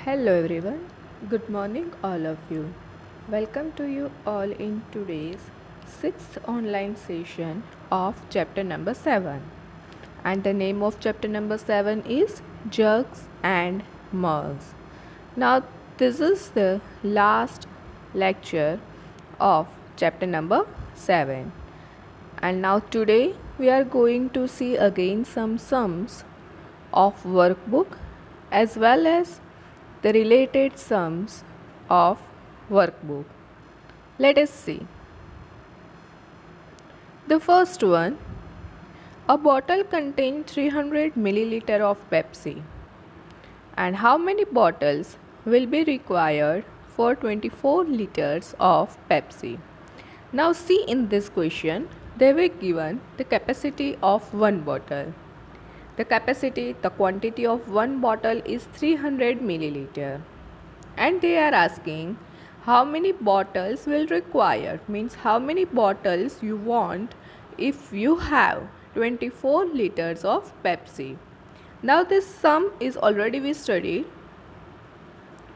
Hello everyone, good morning all of you. Welcome to you all in today's sixth online session of chapter number 7. And the name of chapter number 7 is Jugs and Mugs. Now, this is the last lecture of chapter number 7. And now, today we are going to see again some sums of workbook as well as the related sums of workbook. Let us see. The first one, a bottle contains 300 milliliter of Pepsi. And how many bottles will be required for 24 liters of Pepsi? Now see, in this question, they were given the capacity of one bottle. The quantity of one bottle is 300 milliliter. And they are asking how many bottles will require, means how many bottles you want if you have 24 liters of Pepsi. Now this sum is already we studied,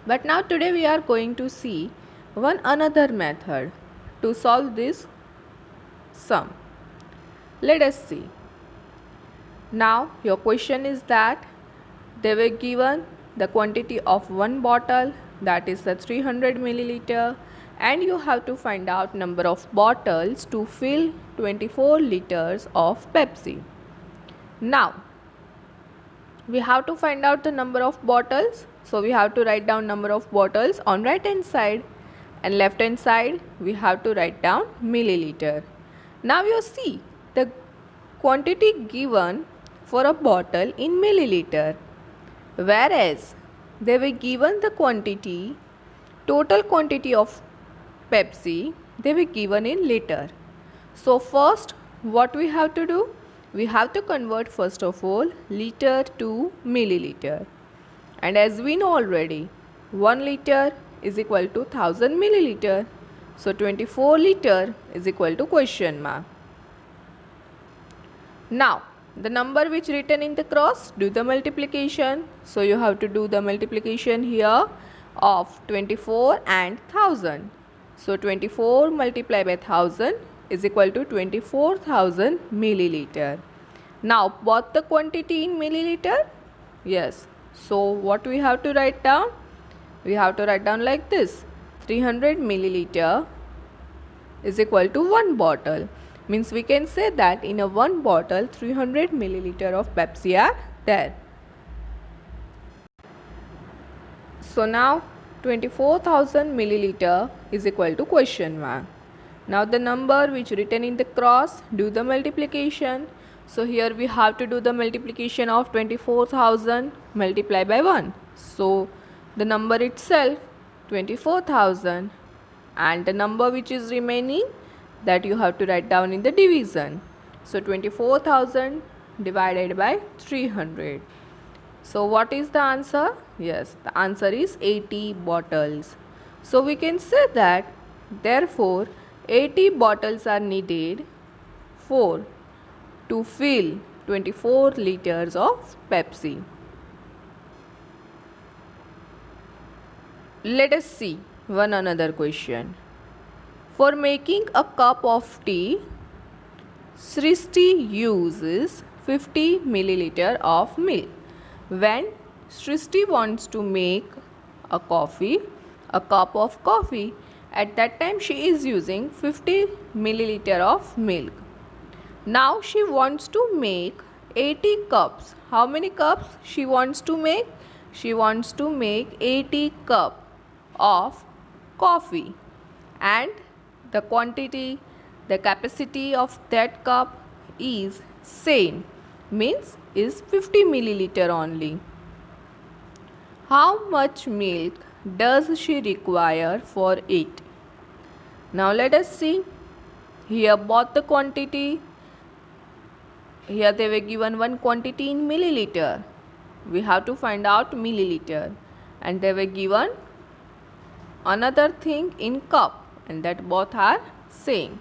but now today we are going to see one another method to solve this sum. Let us see. Now your question is that they were given the quantity of one bottle, that is the 300 milliliter, and you have to find out number of bottles to fill 24 liters of Pepsi. Now we have to find out the number of bottles, so we have to write down number of bottles on right hand side, and left hand side we have to write down milliliter. Now you see the quantity given for a bottle in milliliter, whereas they were given the total quantity of Pepsi, they were given in liter. So first what we have to do, we have to convert first of all liter to milliliter, and as we know already 1 liter is equal to 1000 milliliter, so 24 liter is equal to question mark. Now the number which written in the cross, do the multiplication. So you have to do the multiplication here of 24 and 1000. So 24 multiplied by 1000 is equal to 24,000 milliliter. Now both the quantity in milliliter? Yes. So what we have to write down? We have to write down like this. 300 milliliter is equal to 1 bottle. Means we can say that in a one bottle 300 milliliter of Pepsi are there. So now 24,000 milliliter is equal to question mark. Now the number which written in the cross, do the multiplication. So here we have to do the multiplication of 24,000 multiplied by 1. So the number itself 24,000, and the number which is remaining, that you have to write down in the division. So 24,000 divided by 300. So what is the answer? Yes, the answer is 80 bottles. So we can say that therefore 80 bottles are needed for to fill 24 liters of Pepsi. Let us see one another question. For making a cup of tea, Srishti uses 50 milliliter of milk. When Srishti wants to make a cup of coffee, at that time she is using 50 milliliter of milk. Now she wants to make 80 cups. How many cups she wants to make? She wants to make 80 cup of coffee, and the quantity, the capacity of that cup is same, means is 50 milliliter only. How much milk does she require for it? Now let us see. Here both the quantity, here they were given one quantity in milliliter. We have to find out milliliter, and they were given another thing in cup, and that both are same.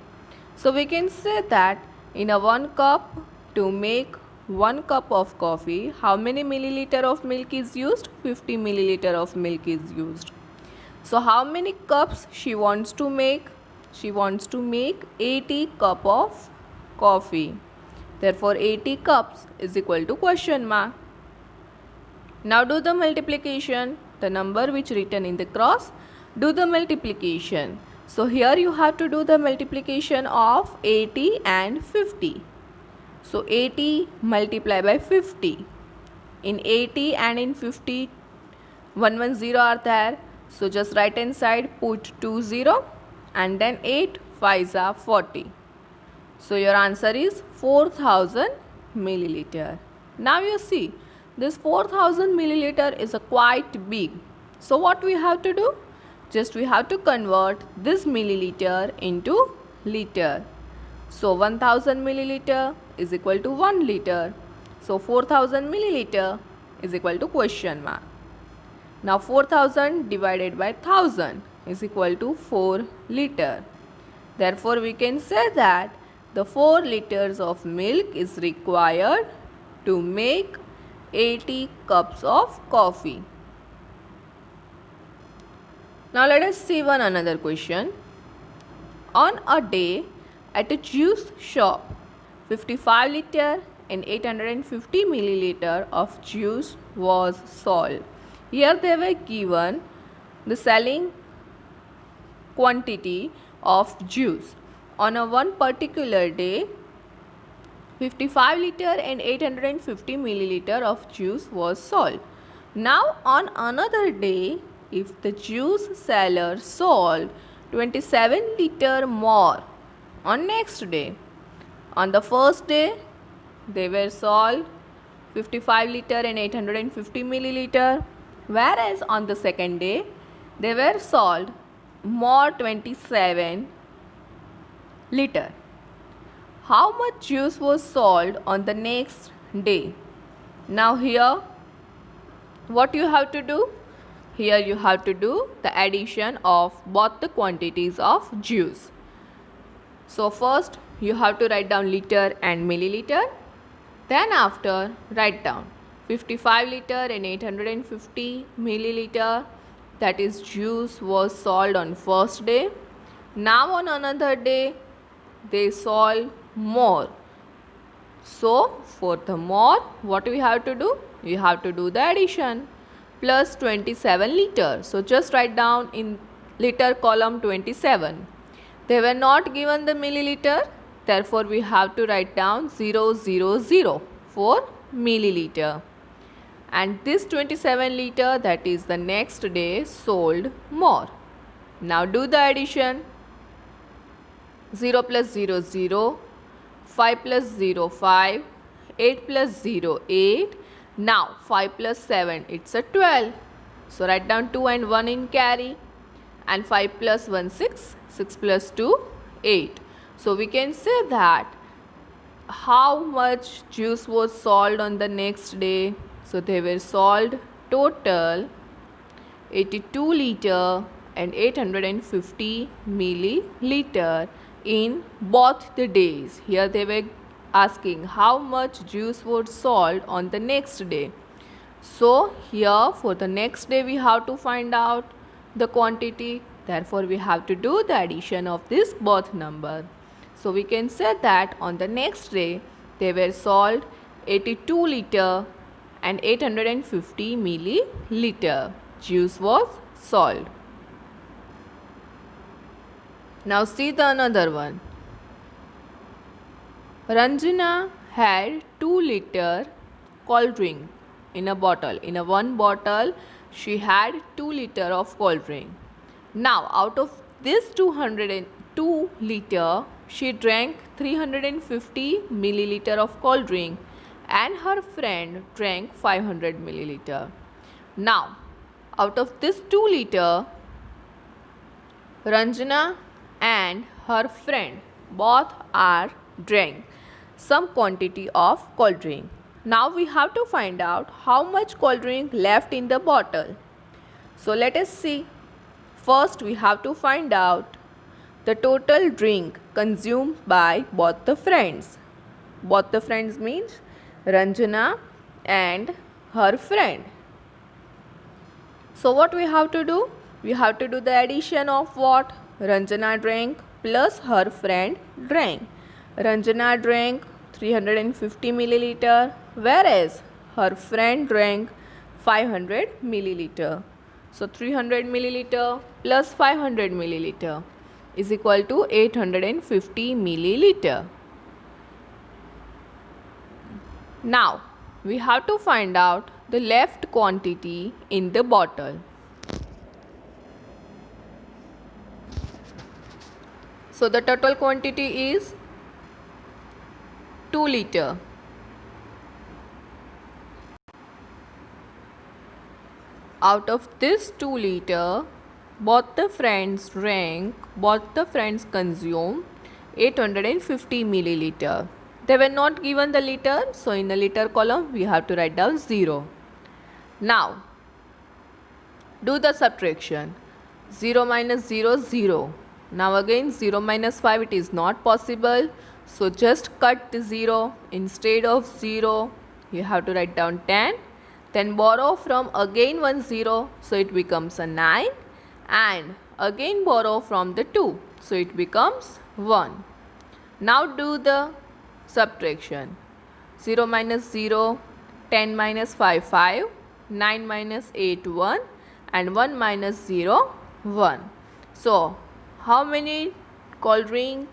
So we can say that in a 1 cup, to make 1 cup of coffee, how many milliliter of milk is used? 50 milliliter of milk is used. So how many cups she wants to make? She wants to make 80 cup of coffee. Therefore 80 cups is equal to question mark. Now do the multiplication. The number which written in the cross, do the multiplication. So here you have to do the multiplication of 80 and 50. So 80 multiply by 50. In 80 and in 50, 110 are there. So just right hand side put 20 and then 8 5s are 40. So your answer is 4000 milliliter. Now you see this 4000 milliliter is a quite big. So what we have to do? Just we have to convert this milliliter into liter. So 1000 milliliter is equal to 1 liter. So 4000 milliliter is equal to question mark. Now 4000 divided by 1000 is equal to 4 liter. Therefore we can say that the 4 liters of milk is required to make 80 cups of coffee. Now let us see one another question. On a day at a juice shop, 55 liter and 850 milliliter of juice was sold. Here they were given the selling quantity of juice. On a one particular day, 55 liter and 850 milliliter of juice was sold. Now on another day, if the juice seller sold 27 liter more on next day, on the first day they were sold 55 liter and 850 milliliter, whereas on the second day they were sold more 27 liter. How much juice was sold on the next day? Now here what you have to do? Here you have to do the addition of both the quantities of juice. So first you have to write down liter and milliliter. Then after write down 55 liter and 850 milliliter, that is juice was sold on first day. Now on another day they sold more. So for the more, what we have to do? We have to do the addition. Plus 27 liter. So just write down in liter column 27. They were not given the milliliter. Therefore we have to write down 000 for milliliter. And this 27 liter, that is the next day, sold more. Now do the addition. 0 plus 0 0, 5 plus 0 5, 8 plus 0 8. Now 5 plus 7, it's a 12. So write down 2 and 1 in carry. And 5 plus 1 6, 6 plus 2 8. So we can say that how much juice was sold on the next day. So they were sold total 82 liter and 850 milliliter in both the days. Here they were asking how much juice was sold on the next day. So here for the next day we have to find out the quantity. Therefore we have to do the addition of this both number. So we can say that on the next day they were sold 82 liter and 850 milliliter juice was sold. Now see the another one. Ranjana had 2 liter cold drink in a bottle. In a one bottle she had 2 liter of cold drink. Now out of this 202 liter, she drank 350 milliliter of cold drink and her friend drank 500 milliliter. Now out of this 2 liter, Ranjana and her friend both are drank some quantity of cold drink. Now we have to find out how much cold drink left in the bottle. So let us see. First we have to find out the total drink consumed by both the friends. Both the friends means Ranjana and her friend. So what we have to do? We have to do the addition of what? Ranjana drank plus her friend drank. Ranjana drank 350 milliliter, whereas her friend drank 500 milliliter. So 300 milliliter plus 500 milliliter is equal to 850 milliliter. Now we have to find out the left quantity in the bottle. So the total quantity is 2 liter. Out of this 2 liter, both the friends consume 850 milliliter. They were not given the liter, so in the liter column we have to write down 0. Now do the subtraction. 0 minus 0, 0. Now again 0 minus 5, it is not possible. So just cut the 0. Instead of 0, you have to write down 10. Then borrow from again 1 0, so it becomes a 9. And again borrow from the 2, so it becomes 1. Now do the subtraction. 0 minus 0, 10 minus 5, 5, 9 minus 8, 1, and 1 minus 0, 1. So how many cold drink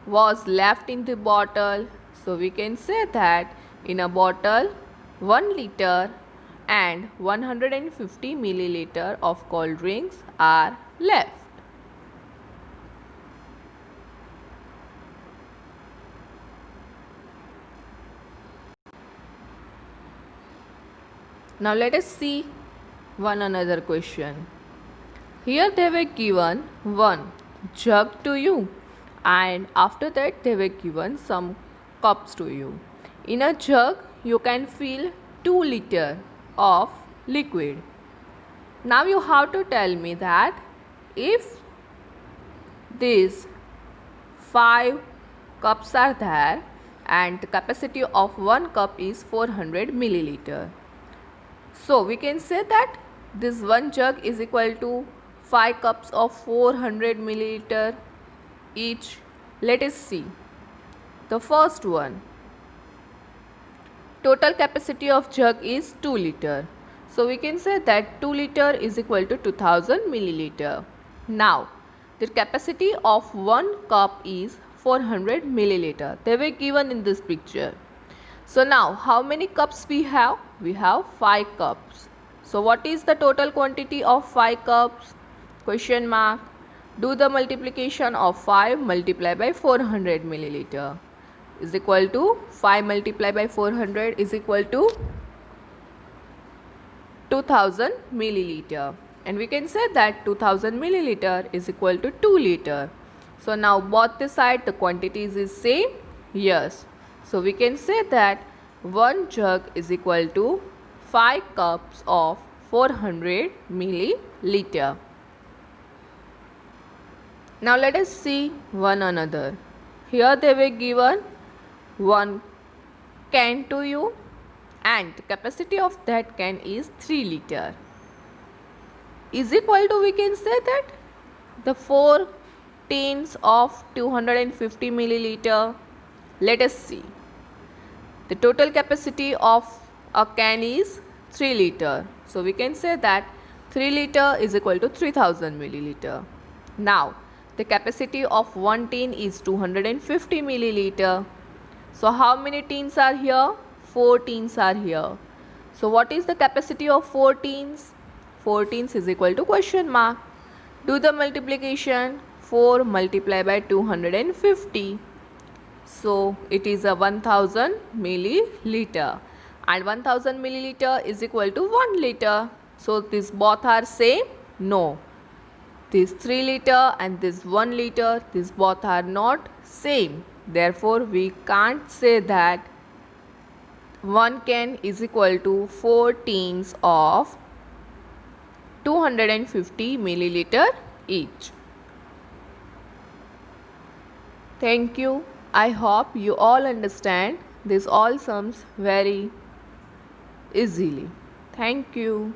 was left in the bottle? So we can say that in a bottle 1 liter and 150 milliliter of cold drinks are left. Now let us see one another question. Here they were given one jug to you, and after that they were given some cups to you. In a jug you can fill 2 liter of liquid. Now you have to tell me that if these 5 cups are there and the capacity of 1 cup is 400 milliliter. So we can say that this one jug is equal to 5 cups of 400 milliliter each. Let us see. The first one. Total capacity of jug is 2 liter. So we can say that 2 liter is equal to 2000 milliliter. Now the capacity of 1 cup is 400 milliliter. They were given in this picture. So now how many cups we have? We have 5 cups. So what is the total quantity of 5 cups? Question mark. Do the multiplication of 5 multiplied by 400 milliliter is equal to 5 multiplied by 400 is equal to 2000 milliliter. And we can say that 2000 milliliter is equal to 2 liter. So now both the side the quantities is same? Yes. So we can say that one jug is equal to 5 cups of 400 milliliter. Now let us see one another. Here they were given one can to you, and the capacity of that can is 3 liter. Is equal to, we can say that the 4 tins of 250 milliliter. Let us see. The total capacity of a can is 3 liter. So we can say that 3 liter is equal to 3000 milliliter. Now the capacity of 1 tin is 250 milliliter. So how many tins are here? 4 tins are here. So what is the capacity of 4 tins? 4 tins is equal to question mark. Do the multiplication. 4 multiplied by 250. So it is a 1000 milliliter, and 1000 milliliter is equal to 1 liter. So these both are same? No. This 3 liter and this 1 liter, these both are not same. Therefore we can't say that 1 can is equal to 4 tins of 250 milliliter each. Thank you. I hope you all understand This all sums very easily. Thank you.